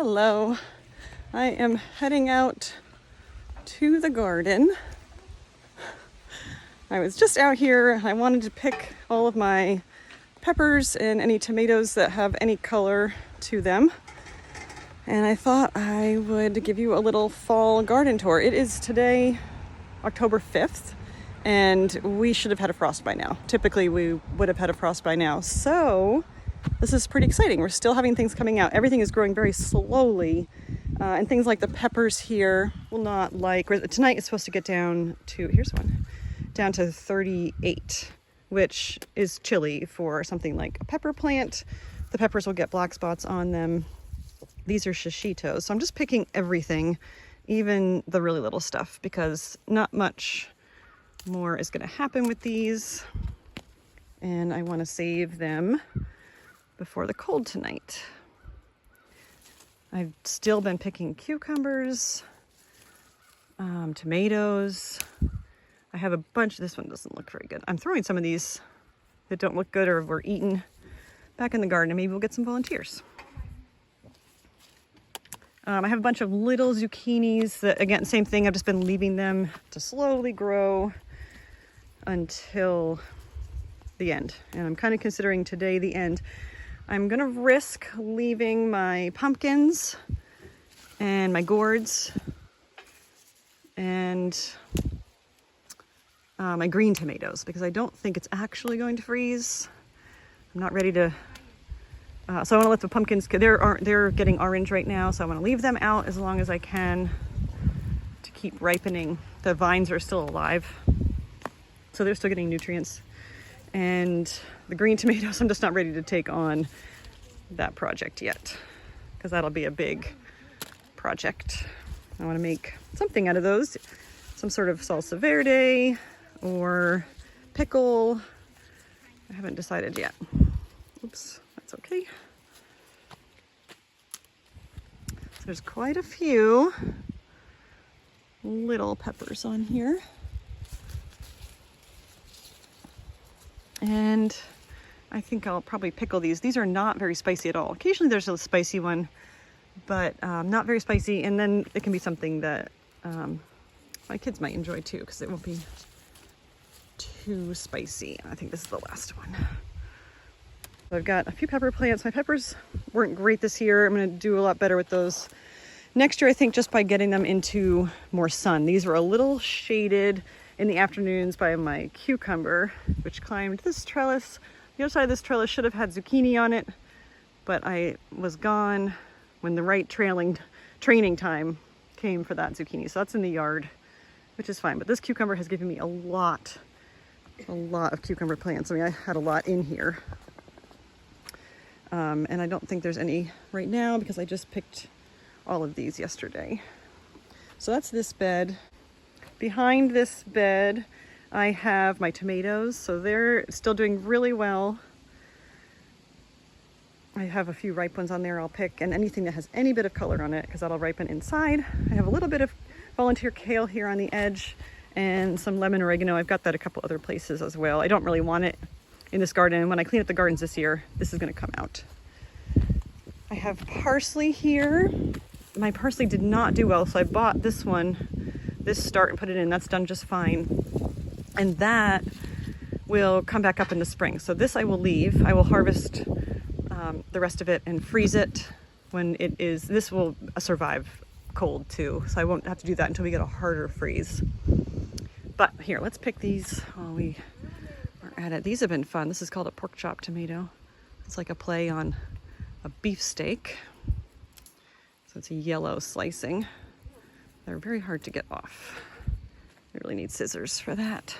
Hello. I am heading out to the garden. I was just out here. I wanted to pick all of my peppers and any tomatoes that have any color to them. And I thought I would give you a little fall garden tour. It is today, October 5th, and we should have had a frost by now. Typically, we would have had a frost by now. So this is pretty exciting. We're still having things coming out. Everything is growing very slowly. And things like the peppers here will not like, tonight it's supposed to get down to, here's one, down to 38, which is chilly for something like a pepper plant. The peppers will get black spots on them. These are shishitos. So I'm just picking everything, even the really little stuff, because not much more is going to happen with these. And I want to save them before the cold tonight. I've still been picking cucumbers, tomatoes. I have a bunch. This one doesn't look very good. I'm throwing some of these that don't look good or were eaten back in the garden, and maybe we'll get some volunteers. I have a bunch of little zucchinis that, again, same thing. I've just been leaving them to slowly grow until the end. And I'm kind of considering today the end. I'm going to risk leaving my pumpkins and my gourds and my green tomatoes, because I don't think it's actually going to freeze. I'm not ready to, so I want to let the pumpkins, they're getting orange right now, so I want to leave them out as long as I can to keep ripening. The vines are still alive, so they're still getting nutrients. And the green tomatoes, I'm just not ready to take on that project yet, because that'll be a big project. I want to make something out of those, some sort of salsa verde or pickle. I haven't decided yet. Oops, that's okay. So there's quite a few little peppers on here. And I think I'll probably pickle these. These are not very spicy at all. Occasionally there's a spicy one, but not very spicy. And then it can be something that my kids might enjoy too, because it won't be too spicy. I think this is the last one. So I've got a few pepper plants. My peppers weren't great this year. I'm going to do a lot better with those next year, I think, just by getting them into more sun. These were a little shaded in the afternoons by my cucumber, which climbed this trellis. The other side of this trellis should have had zucchini on it, but I was gone when the right training time came for that zucchini. So that's in the yard, which is fine. But this cucumber has given me a lot of cucumber plants. I mean, I had a lot in here. And I don't think there's any right now because I just picked all of these yesterday. So that's this bed. Behind this bed, I have my tomatoes, so they're still doing really well. I have a few ripe ones on there I'll pick, and anything that has any bit of color on it, because that'll ripen inside. I have a little bit of volunteer kale here on the edge and some lemon oregano. I've got that a couple other places as well. I don't really want it in this garden. When I clean up the gardens this year, this is going to come out. I have parsley here. My parsley did not do well, so I bought this start and put it in. That's done just fine. And that will come back up in the spring. So this I will leave. I will harvest the rest of it and freeze it when it is. This will survive cold too, so I won't have to do that until we get a harder freeze. But here, let's pick these while we are at it. These have been fun. This is called a pork chop tomato. It's like a play on a beefsteak. So it's a yellow slicing. They're very hard to get off. You really need scissors for that.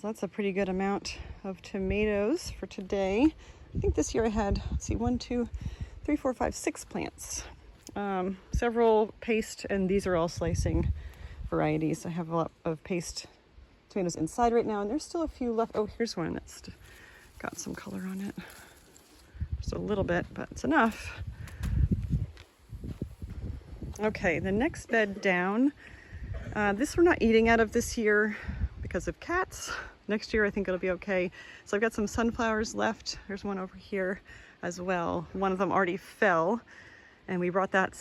So that's a pretty good amount of tomatoes for today. I think this year I had, let's see, 1, 2, 3, 4, 5, 6 plants. Several paste, and these are all slicing varieties. I have a lot of paste tomatoes inside right now, and there's still a few left. Oh, here's one that's got some color on it. Just a little bit, but it's enough. Okay, the next bed down. This we're not eating out of this year because of cats. Next year I think it'll be okay. So I've got some sunflowers left. There's one over here as well. One of them already fell, and we brought that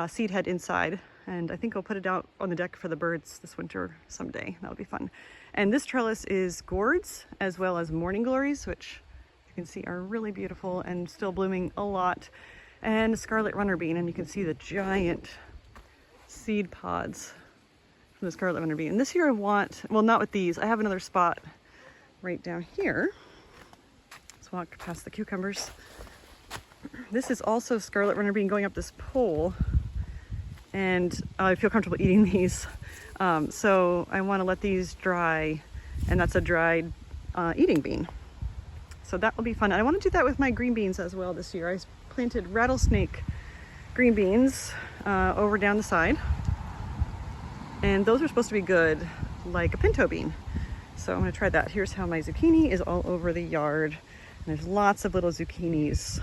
seed head inside, and I think I'll put it out on the deck for the birds this winter someday. That'll be fun. And this trellis is gourds as well as morning glories, which you can see are really beautiful and still blooming a lot. And scarlet runner bean, and you can see the giant seed pods from the scarlet runner bean. And this year I want, well, not with these. I have another spot right down here. Let's walk past the cucumbers. This is also scarlet runner bean going up this pole, and I feel comfortable eating these. So I want to let these dry, and that's a dried eating bean. So that will be fun. And I want to do that with my green beans as well this year. I planted rattlesnake green beans over down the side, and those are supposed to be good like a pinto bean. So I'm going to try that. Here's how my zucchini is all over the yard. And there's lots of little zucchinis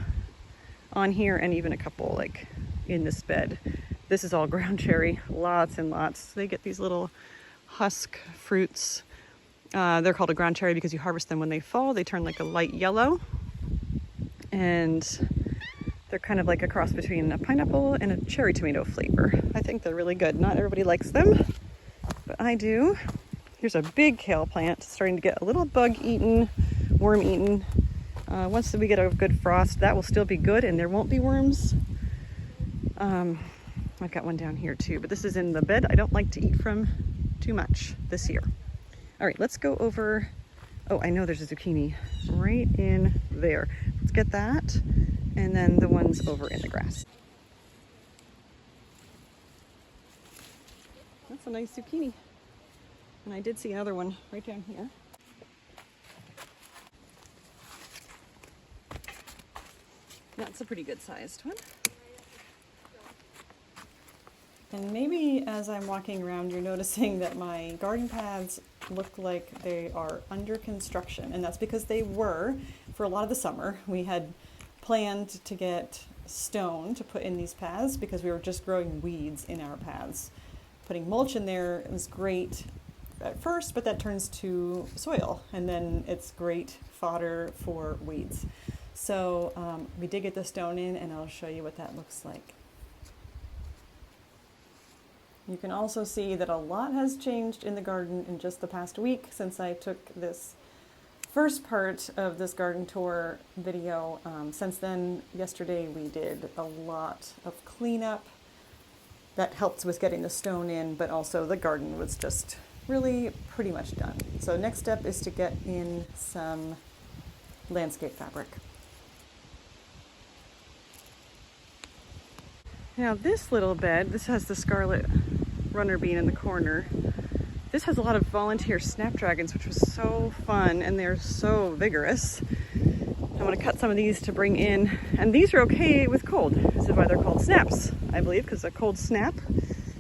on here, and even a couple like in this bed. This is all ground cherry, lots and lots. They get these little husk fruits. They're called a ground cherry because you harvest them when they fall. They turn like a light yellow, and they're kind of like a cross between a pineapple and a cherry tomato flavor. I think they're really good. Not everybody likes them, but I do. Here's a big kale plant starting to get a little bug-eaten, worm-eaten. Once we get a good frost, that will still be good and there won't be worms. I've got one down here too, but this is in the bed I don't like to eat from too much this year. All right, let's go over. Oh, I know there's a zucchini right in there. Let's get that, and then the ones over in the grass. That's a nice zucchini. And I did see another one right down here. That's a pretty good sized one. And maybe as I'm walking around, you're noticing that my garden paths look like they are under construction. And that's because they were for a lot of the summer. We had planned to get stone to put in these paths because we were just growing weeds in our paths. Putting mulch in there was great at first, but that turns to soil, and then it's great fodder for weeds. So we did get the stone in, and I'll show you what that looks like. You can also see that a lot has changed in the garden in just the past week since I took this first part of this garden tour video. Since then, yesterday we did a lot of cleanup that helped with getting the stone in, but also the garden was just really pretty much done. So next step is to get in some landscape fabric. Now this little bed, this has the scarlet runner bean in the corner. This has a lot of volunteer snapdragons, which was so fun, and they're so vigorous. I want to cut some of these to bring in, and these are okay with cold. This is why they're called snaps, I believe, because a cold snap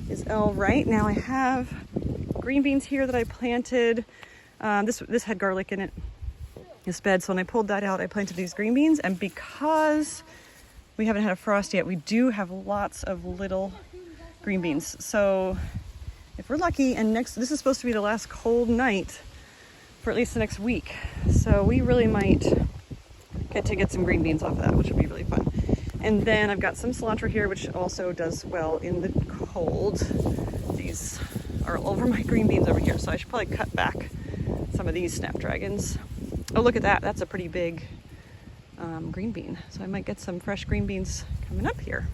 is all right. Now I have green beans here that I planted. This had garlic in it, this bed. So when I pulled that out, I planted these green beans, and because we haven't had a frost yet, we do have lots of little green beans. So if we're lucky, and this is supposed to be the last cold night for at least the next week. So we really might get some green beans off of that, which would be really fun. And then I've got some cilantro here, which also does well in the cold. These are all over my green beans over here, so I should probably cut back some of these snapdragons. Oh, look at that. That's a pretty big green bean. So I might get some fresh green beans coming up here.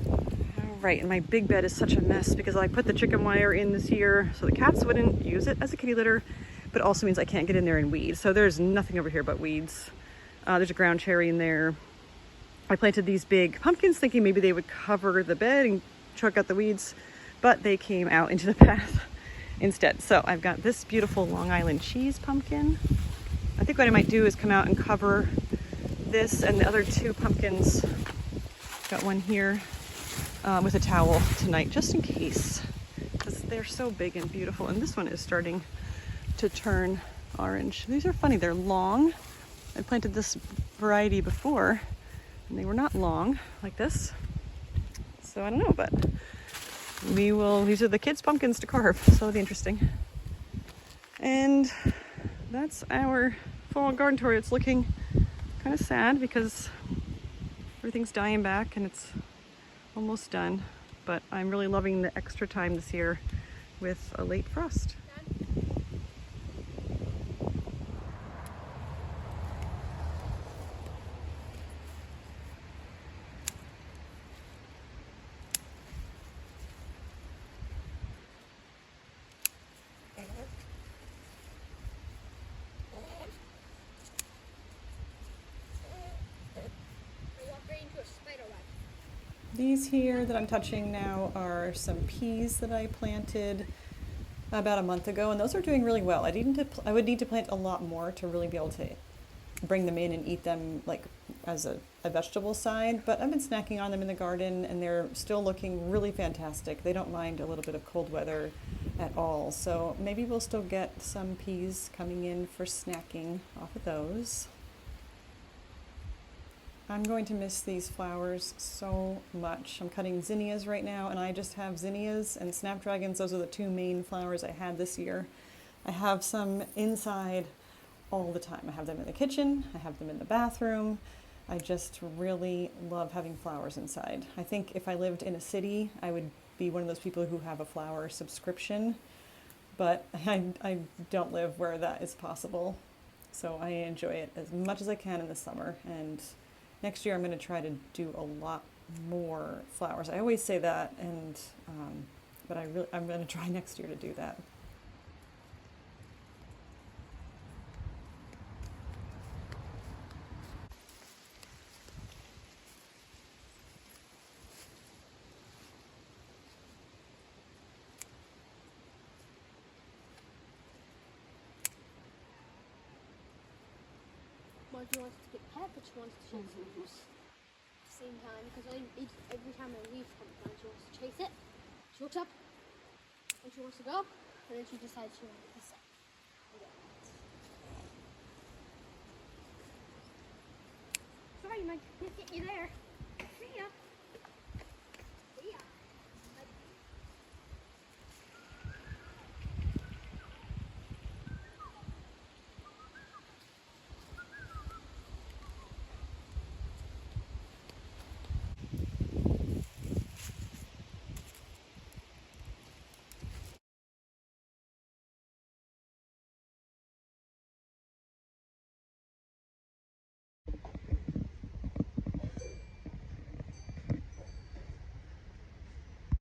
All right, and my big bed is such a mess because I put the chicken wire in this year so the cats wouldn't use it as a kitty litter, but it also means I can't get in there and weed. So there's nothing over here but weeds. There's a ground cherry in there. I planted these big pumpkins thinking maybe they would cover the bed and choke out the weeds, but they came out into the path instead. So I've got this beautiful Long Island cheese pumpkin. I think what I might do is come out and cover this and the other two pumpkins. Got one here with a towel tonight, just in case, because they're so big and beautiful. And this one is starting to turn orange. These are funny, they're long. I planted this variety before and they were not long like this. So I don't know, but these are the kids' pumpkins to carve, so it'll be interesting. And that's our fall garden tour. It's looking kind of sad because everything's dying back and it's almost done, but I'm really loving the extra time this year with a late frost. These here that I'm touching now are some peas that I planted about a month ago, and those are doing really well. I would need to plant a lot more to really be able to bring them in and eat them like as a vegetable side, but I've been snacking on them in the garden and they're still looking really fantastic. They don't mind a little bit of cold weather at all, so maybe we'll still get some peas coming in for snacking off of those. I'm going to miss these flowers so much. I'm cutting zinnias right now, and I just have zinnias and snapdragons. Those are the two main flowers I had this year. I have some inside all the time. I have them in the kitchen, I have them in the bathroom. I just really love having flowers inside. I think if I lived in a city, I would be one of those people who have a flower subscription, but I don't live where that is possible. So I enjoy it as much as I can in the summer, and next year I'm going to try to do a lot more flowers. I always say that, and but I'm going to try next year to do that. Margie wants to get pet, but she wants to chase the moose at the same time, because every time I leave from the front, she wants to chase it. She looks up and she wants to go, and then she decides she wants to sit. Sorry, Mike, can't get you there.